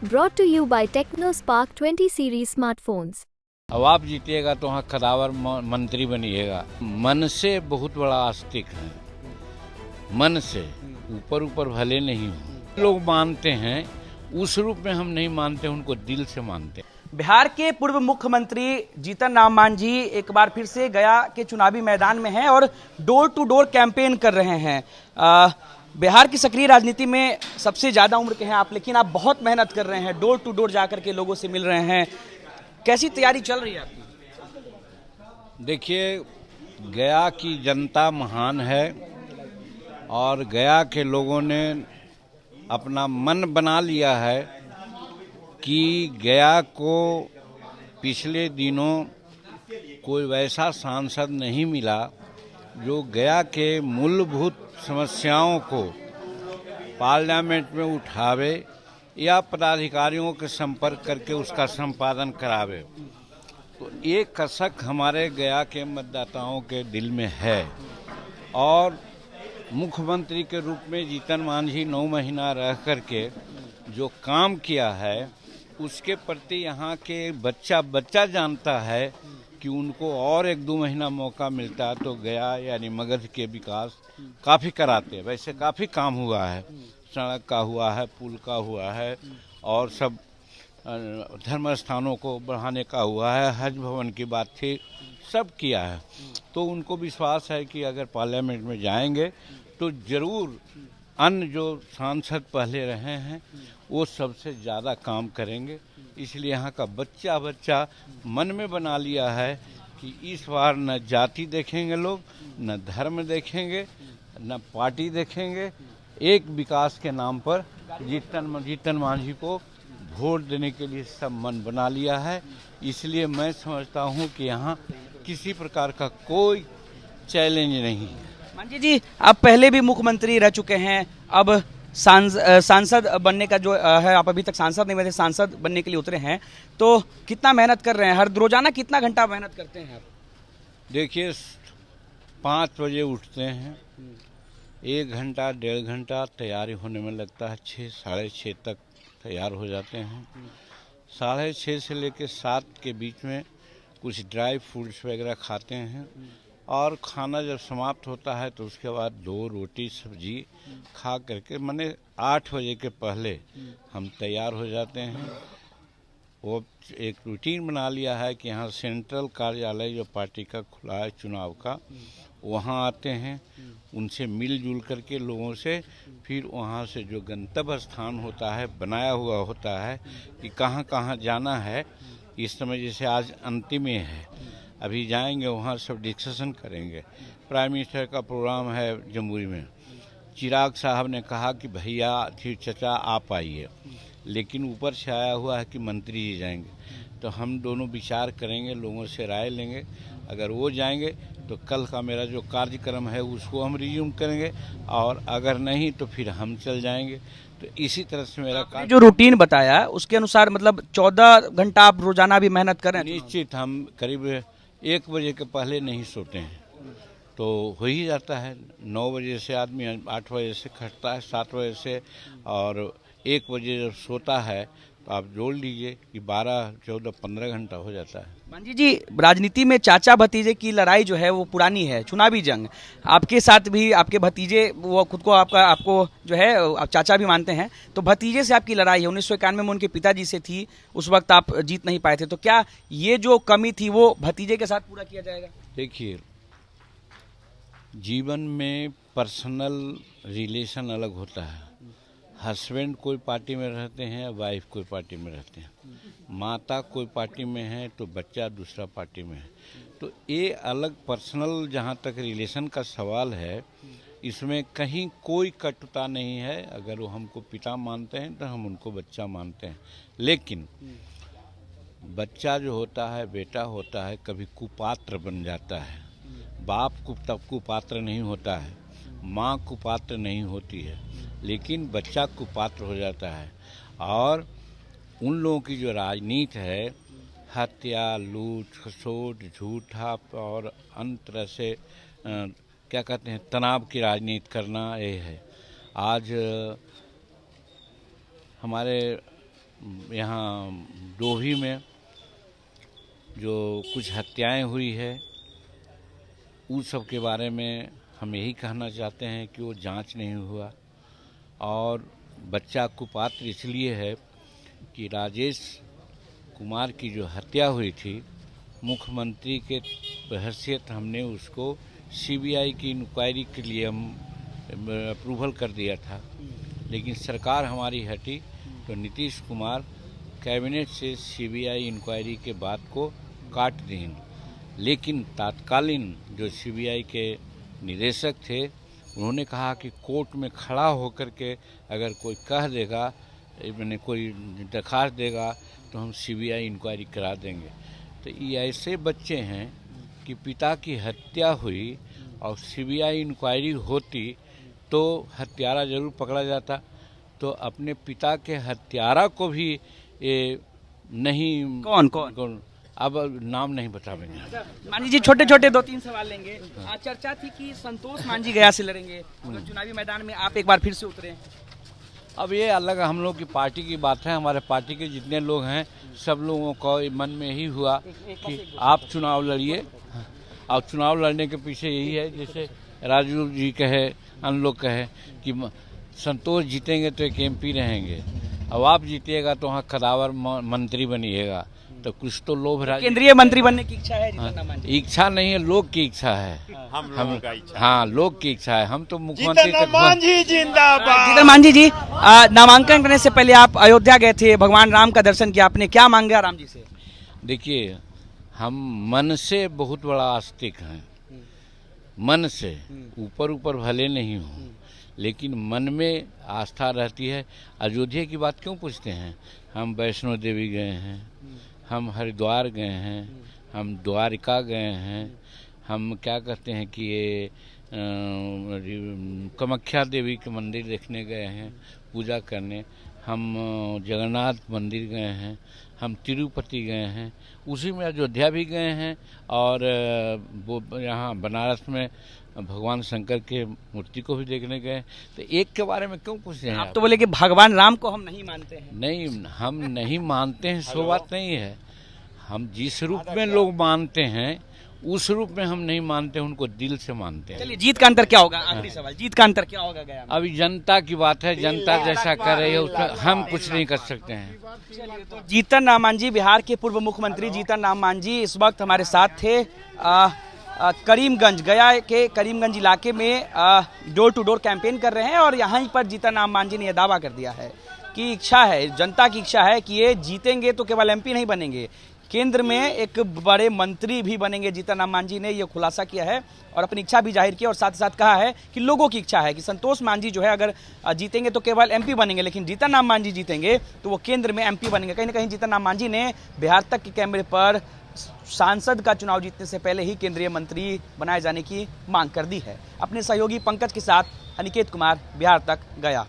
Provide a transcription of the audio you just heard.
Brought to you by TechnoSpark 20 series smartphones. अब आप जीतिएगा तो वहाँ कदावर मंत्री बनिएगा। मन से बहुत बड़ा आस्तिक है, मन से ऊपर ऊपर भले नहीं हो। लोग मानते हैं उस रूप में, हम नहीं मानते, उनको दिल से मानते हैं। बिहार के पूर्व मुख्यमंत्री जीतन राम मांझी एक बार फिर से गया के चुनावी मैदान में हैं और डोर टू डोर कैंपेन कर रहे हैं। बिहार की सक्रिय राजनीति में सबसे ज्यादा उम्र के हैं आप, लेकिन आप बहुत मेहनत कर रहे हैं, डोर टू डोर जाकर के लोगों से मिल रहे हैं। कैसी तैयारी चल रही है आपकी? देखिए, गया की जनता महान है और गया के लोगों ने अपना मन बना लिया है कि गया को पिछले दिनों कोई वैसा सांसद नहीं मिला जो गया के मूलभूत समस्याओं को पार्लियामेंट में उठावे या पदाधिकारियों के संपर्क करके उसका संपादन करावे। तो ये कसक हमारे गया के मतदाताओं के दिल में है और मुख्यमंत्री के रूप में जीतन मांझी 9 महीना रह करके जो काम किया है उसके प्रति यहाँ के बच्चा जानता है कि उनको और 1-2 महीना मौका मिलता तो गया यानी मगध के विकास काफ़ी कराते। वैसे काफ़ी काम हुआ है, सड़क का हुआ है, पुल का हुआ है और सब धर्म स्थानों को बढ़ाने का हुआ है, हज भवन की बात थी, सब किया है। तो उनको विश्वास है कि अगर पार्लियामेंट में जाएंगे तो जरूर अन्य जो सांसद पहले रहे हैं वो सबसे ज़्यादा काम करेंगे। इसलिए यहाँ का बच्चा मन में बना लिया है कि इस बार न जाति देखेंगे लोग, न धर्म देखेंगे, न पार्टी देखेंगे, एक विकास के नाम पर जीतन मांझी को वोट देने के लिए सब मन बना लिया है। इसलिए मैं समझता हूँ कि यहाँ किसी प्रकार का कोई चैलेंज नहीं है। मांझी जी, आप पहले भी मुख्यमंत्री रह चुके हैं, अब सांसद बनने का जो है, आप अभी तक सांसद नहीं बने, सांसद बनने के लिए उतरे हैं, तो कितना मेहनत कर रहे हैं? हर रोजाना कितना घंटा मेहनत करते हैं आप? देखिए, 5 बजे उठते हैं, 1 घंटा 1.5 घंटा तैयारी होने में लगता है, 6 साढ़े 6 तक तैयार हो जाते हैं। 6:30 से लेकर 7 के बीच में कुछ ड्राई फ्रूट्स वगैरह खाते हैं और खाना जब समाप्त होता है तो उसके बाद 2 रोटी सब्जी खा करके माने 8 बजे के पहले हम तैयार हो जाते हैं। वो एक रूटीन बना लिया है कि यहाँ सेंट्रल कार्यालय जो पार्टी का खुला है चुनाव का, वहाँ आते हैं, उनसे मिलजुल करके लोगों से, फिर वहाँ से जो गंतव्य स्थान होता है बनाया हुआ होता है कि कहाँ कहाँ जाना है। इस समय जैसे आज अंतिम है, अभी जाएंगे वहाँ सब डिस्कशन करेंगे। प्राइम मिनिस्टर का प्रोग्राम है जमुई में, चिराग साहब ने कहा कि भैया चचा आप आइए, लेकिन ऊपर से आया हुआ है कि मंत्री जी जाएंगे। तो हम दोनों विचार करेंगे, लोगों से राय लेंगे, अगर वो जाएंगे तो कल का मेरा जो कार्यक्रम है उसको हम रिज्यूम करेंगे और अगर नहीं तो फिर हम चल जाएंगे। तो इसी तरह से मेरा जो रूटीन बताया उसके अनुसार मतलब 14 घंटा आप रोजाना भी मेहनत करें? निश्चित, हम करीब 1 बजे के पहले नहीं सोते हैं, तो हो ही जाता है। 9 बजे से आदमी 8 बजे से खटता है, 7 बजे से, और 1 बजे जब सोता है तो आप जोड़ लीजिए कि 12, 14, 15 घंटा हो जाता है। मांझी जी, राजनीति में चाचा भतीजे की लड़ाई जो है वो पुरानी है, चुनावी जंग। आपके साथ भी आपके भतीजे, वो खुद को आपको जो है आप चाचा भी मानते हैं, तो भतीजे से आपकी लड़ाई है। 1991 में उनके पिताजी से थी, उस वक्त आप जीत नहीं पाए थे, तो क्या ये जो कमी थी वो भतीजे के साथ पूरा किया जाएगा? देखिए, जीवन में पर्सनल रिलेशन अलग होता है। हस्बैंड कोई पार्टी में रहते हैं, वाइफ कोई पार्टी में रहते हैं, माता कोई पार्टी में है तो बच्चा दूसरा पार्टी में है। तो ये अलग पर्सनल जहाँ तक रिलेशन का सवाल है, इसमें कहीं कोई कटुता नहीं है। अगर वो हमको पिता मानते हैं तो हम उनको बच्चा मानते हैं, लेकिन बच्चा जो होता है, बेटा होता है, कभी कुपात्र बन जाता है। बाप तब कुपात्र नहीं होता है, माँ कुपात्र नहीं होती है, लेकिन बच्चा कुपात्र हो जाता है। और उन लोगों की जो राजनीति है, हत्या, लूट, खसोट, झूठा और अन्य तरह से क्या कहते हैं, तनाव की राजनीति करना, ये है। आज हमारे यहाँ डोभी में जो कुछ हत्याएं हुई है उस सब के बारे में हम यही कहना चाहते हैं कि वो जांच नहीं हुआ और बच्चा कुपात्र इसलिए है कि राजेश कुमार की जो हत्या हुई थी मुख्यमंत्री के हैसियत हमने उसको सीबीआई की इंक्वायरी के लिए हम अप्रूवल कर दिया था, लेकिन सरकार हमारी हटी तो नीतीश कुमार कैबिनेट से सीबीआई इंक्वायरी के बात को काट दीन। लेकिन तात्कालीन जो सीबीआई के निदेशक थे उन्होंने कहा कि कोर्ट में खड़ा होकर के अगर कोई कह देगा मैंने कोई दरखास्त देगा तो हम सीबीआई इंक्वायरी करा देंगे। तो ये ऐसे बच्चे हैं कि पिता की हत्या हुई और सीबीआई इंक्वायरी होती तो हत्यारा जरूर पकड़ा जाता, तो अपने पिता के हत्यारा को भी ये नहीं कौन अब नाम नहीं बता पाएंगे। मांझी जी छोटे छोटे 2-3 सवाल लेंगे। चर्चा थी कि संतोष मांझी गया से लड़ेंगे, तो चुनावी मैदान में आप एक बार फिर से उतरे। अब ये अलग हम लोग की पार्टी की बात है, हमारे पार्टी के जितने लोग हैं सब लोगों को मन में ही हुआ कि आप चुनाव लड़िए। और चुनाव लड़ने के पीछे यही है, जैसे राजू जी कहे अन्य लोग कहे कि संतोष जीतेंगे तो एक एमपी रहेंगे, अब आप जीतिएगा तो वहाँ कदावर मंत्री बनिएगा, तो कुछ तो लोभ केंद्रीय मंत्री बनने की इच्छा है जीतन राम मांझी? इच्छा नहीं है, लोग की इच्छा है। हम लोगों का इच्छा। हाँ, लोग की इच्छा है। हम तो मुख्यमंत्री जीतन मांझी जिंदाबाद। जीतन मांझी जी नामांकन करने से पहले आप अयोध्या गए थे, भगवान राम का दर्शन किया आपने, क्या मांगा राम जी से? देखिए, हम मन से बहुत बड़ा आस्तिक हैं, मन से ऊपर ऊपर भले नहीं हूँ लेकिन मन में आस्था रहती है। अयोध्या की बात क्यों पूछते हैं? हम वैष्णो देवी गए हैं, हम हरिद्वार गए हैं, हम द्वारिका गए हैं, हम क्या कहते हैं कि ये कामाख्या देवी के मंदिर देखने गए हैं पूजा करने, हम जगन्नाथ मंदिर गए हैं, हम तिरुपति गए हैं, उसी में अयोध्या भी गए हैं और वो यहाँ बनारस में भगवान शंकर के मूर्ति को भी देखने गए। तो एक के बारे में क्यों पूछते हैं आप? तो बोले कि भगवान राम को हम नहीं मानते हैं। नहीं, हम नहीं मानते हैं सो बात नहीं है, हम जिस रूप में लोग मानते हैं उस रूप में हम नहीं मानते, उनको दिल से मानते हैं। चलिए, जीत का अंतर क्या होगा? आखिरी सवाल, जीत का अंतर क्या होगा गया में? अभी जनता की बात है, जनता जैसा कर रही है उसमें हम कुछ नहीं कर सकते हैं। जीतन राम मांझी, बिहार के पूर्व मुख्यमंत्री जीतन राम मांझी इस वक्त हमारे साथ थे। करीमगंज, गया के करीमगंज इलाके में डोर टू डोर कैंपेन कर रहे हैं और यहाँ पर जीतन राम मांझी ने यह दावा कर दिया है कि इच्छा है, जनता की इच्छा है कि ये जीतेंगे तो केवल एमपी नहीं बनेंगे, केंद्र में एक बड़े मंत्री भी बनेंगे। जीतन राम मांझी ने यह खुलासा किया है और अपनी इच्छा भी जाहिर की और साथ ही साथ कहा है कि लोगों की इच्छा है कि संतोष मांझी जो है अगर जीतेंगे तो केवल एमपी बनेंगे, लेकिन जीतन राम मांझी जीतेंगे तो वो केंद्र में एमपी बनेंगे। कहीं ना कहीं जीतन राम मांझी ने बिहार तक के कैमरे पर सांसद का चुनाव जीतने से पहले ही केंद्रीय मंत्री बनाए जाने की मांग कर दी है। अपने सहयोगी पंकज के साथ अनिकेत कुमार, बिहार तक, गया।